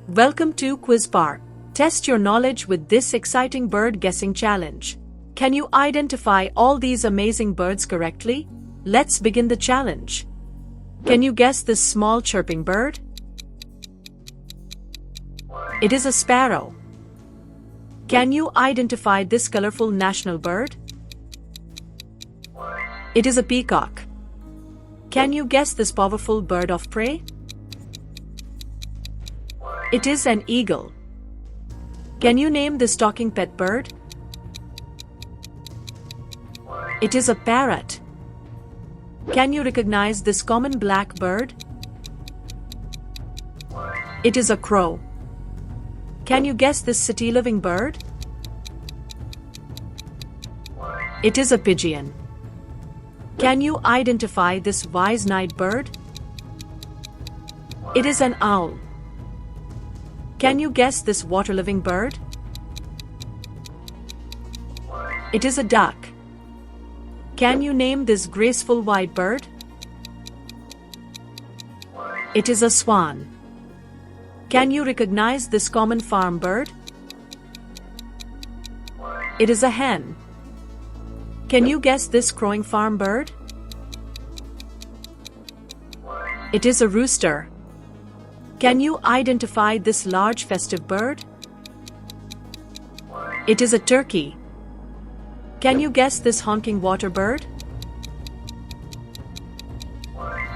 Welcome to Quiz Park. Test your knowledge with this exciting bird guessing challenge. Can you identify all these amazing birds correctly? Let's begin the challenge. Can you guess this small chirping bird? It is a sparrow. Can you identify this colorful national bird? It is a peacock. Can you guess this powerful bird of prey? It is an eagle. Can you name this talking pet bird? It is a parrot. Can you recognize this common black bird? It is a crow. Can you guess this city-living bird? It is a pigeon. Can you identify this wise night bird? It is an owl. Can you guess this water-living bird? It is a duck. Can you name this graceful white bird? It is a swan. Can you recognize this common farm bird? It is a hen. Can you guess this crowing farm bird? It is a rooster. Can you identify this large festive bird? It is a turkey. Can you guess this honking water bird?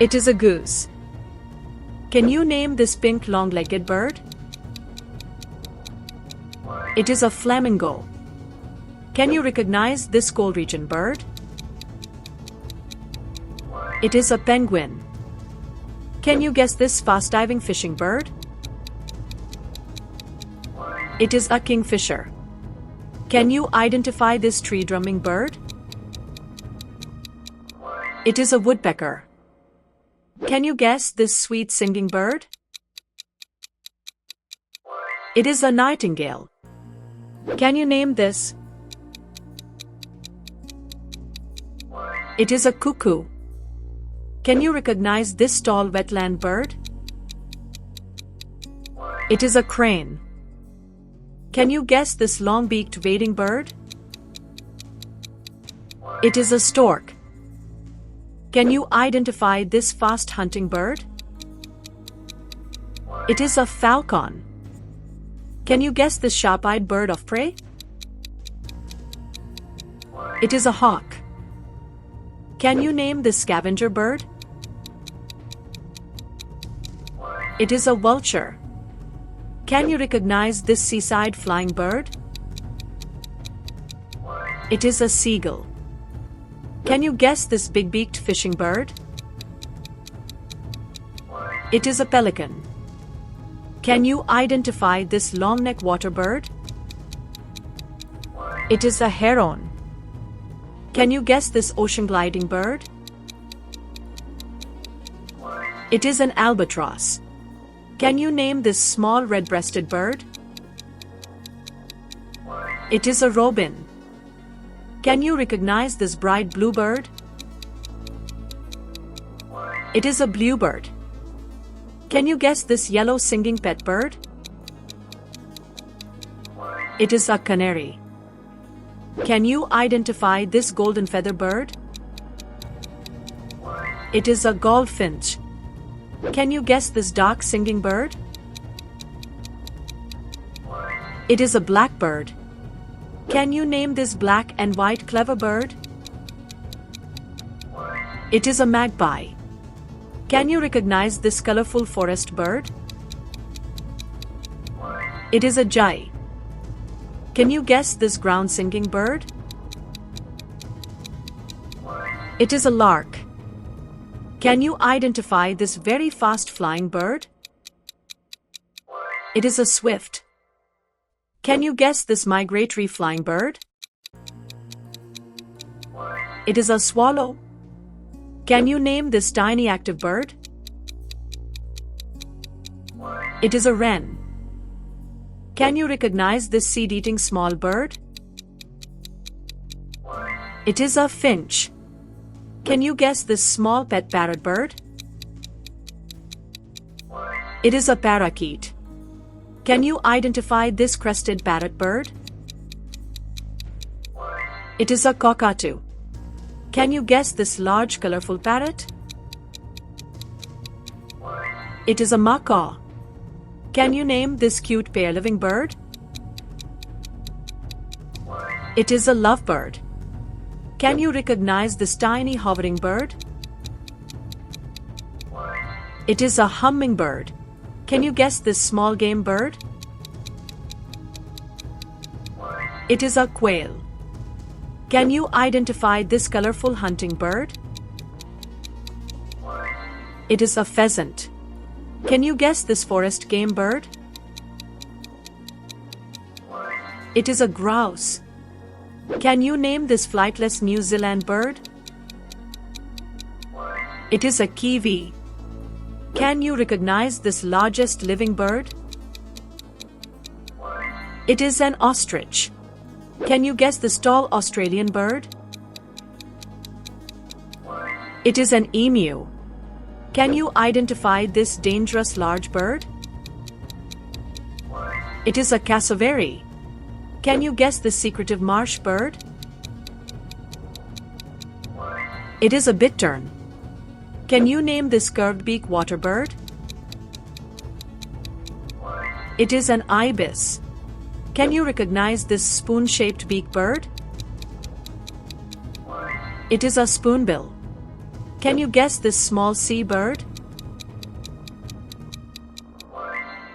It is a goose. Can you name this pink long-legged bird? It is a flamingo. Can you recognize this cold region bird? It is a penguin. Can you guess this fast-diving fishing bird? It is a kingfisher. Can you identify this tree-drumming bird? It is a woodpecker. Can you guess this sweet-singing bird? It is a nightingale. Can you name this? It is a cuckoo. Can you recognize this tall wetland bird? It is a crane. Can you guess this long-beaked wading bird? It is a stork. Can you identify this fast-hunting bird? It is a falcon. Can you guess this sharp-eyed bird of prey? It is a hawk. Can you name this scavenger bird? It is a vulture. Can you recognize this seaside flying bird? It is a seagull. Can you guess this big-beaked fishing bird? It is a pelican. Can you identify this long-necked water bird? It is a heron. Can you guess this ocean-gliding bird? It is an albatross. Can you name this small red-breasted bird? It is a robin. Can you recognize this bright blue bird? It is a bluebird. Can you guess this yellow singing pet bird? It is a canary. Can you identify this golden feather bird? It is a goldfinch. Can you guess this dark singing bird? It is a blackbird. Can you name this black and white clever bird? It is a magpie. Can you recognize this colorful forest bird? It is a jay. Can you guess this ground singing bird? It is a lark. Can you identify this very fast flying bird? It is a swift. Can you guess this migratory flying bird? It is a swallow. Can you name this tiny active bird? It is a wren. Can you recognize this seed-eating small bird? It is a finch. Can you guess this small pet parrot bird? It is a parakeet. Can you identify this crested parrot bird? It is a cockatoo. Can you guess this large colorful parrot? It is a macaw. Can you name this cute pair-living bird? It is a lovebird. Can you recognize this tiny hovering bird? It is a hummingbird. Can you guess this small game bird? It is a quail. Can you identify this colorful hunting bird? It is a pheasant. Can you guess this forest game bird? It is a grouse. Can you name this flightless New Zealand bird? It is a kiwi. Can you recognize this largest living bird? It is an ostrich. Can you guess this tall Australian bird? It is an emu. Can you identify this dangerous large bird? It is a cassowary. Can you guess this secretive marsh bird? It is a bittern. Can you name this curved-beak water bird? It is an ibis. Can you recognize this spoon-shaped beak bird? It is a spoonbill. Can you guess this small sea bird?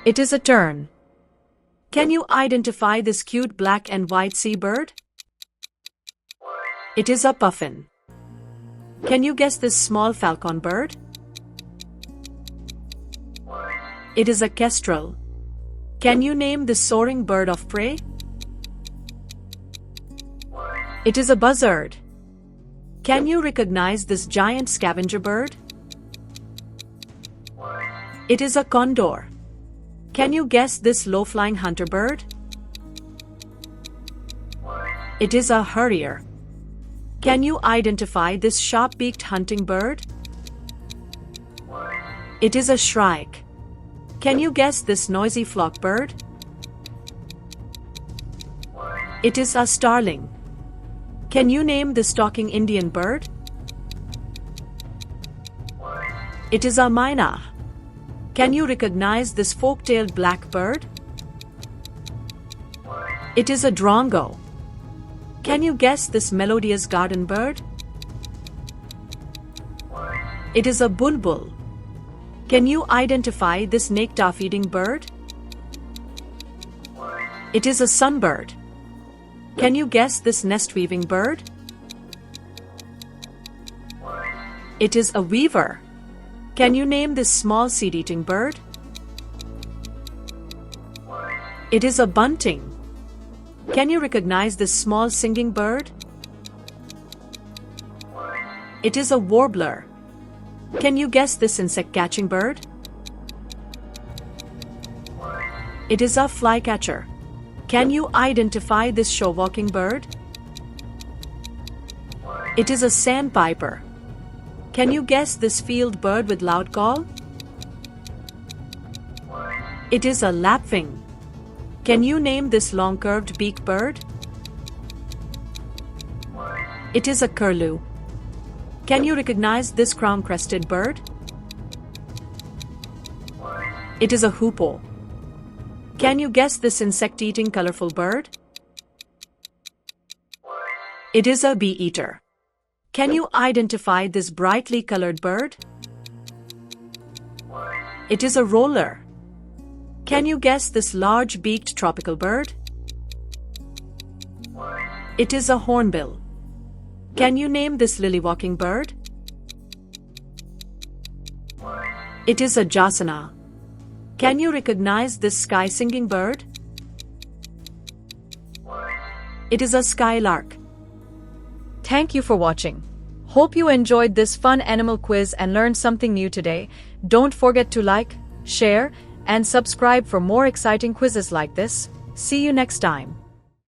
It is a tern. Can you identify this cute black and white seabird? It is a puffin. Can you guess this small falcon bird? It is a kestrel. Can you name this soaring bird of prey? It is a buzzard. Can you recognize this giant scavenger bird? It is a condor. Can you guess this low-flying hunter bird? It is a harrier. Can you identify this sharp-beaked hunting bird? It is a shrike. Can you guess this noisy flock bird? It is a starling. Can you name this talking Indian bird? It is a myna. Can you recognize this fork-tailed black bird? It is a drongo. Can you guess this melodious garden bird? It is a bulbul. Can you identify this nectar-feeding bird? It is a sunbird. Can you guess this nest-weaving bird? It is a weaver. Can you name this small seed-eating bird? It is a bunting. Can you recognize this small singing bird? It is a warbler. Can you guess this insect-catching bird? It is a flycatcher. Can you identify this show-walking bird? It is a sandpiper. Can you guess this field bird with loud call? It is a lapwing. Can you name this long curved beak bird? It is a curlew. Can you recognize this crown-crested bird? It is a hoopoe. Can you guess this insect-eating colorful bird? It is a bee-eater. Can you identify this brightly colored bird? It is a roller. Can you guess this large-beaked tropical bird? It is a hornbill. Can you name this lily-walking bird? It is a jasana. Can you recognize this sky-singing bird? It is a skylark. Thank you for watching. Hope you enjoyed this fun animal quiz and learned something new today. Don't forget to like, share, and subscribe for more exciting quizzes like this. See you next time.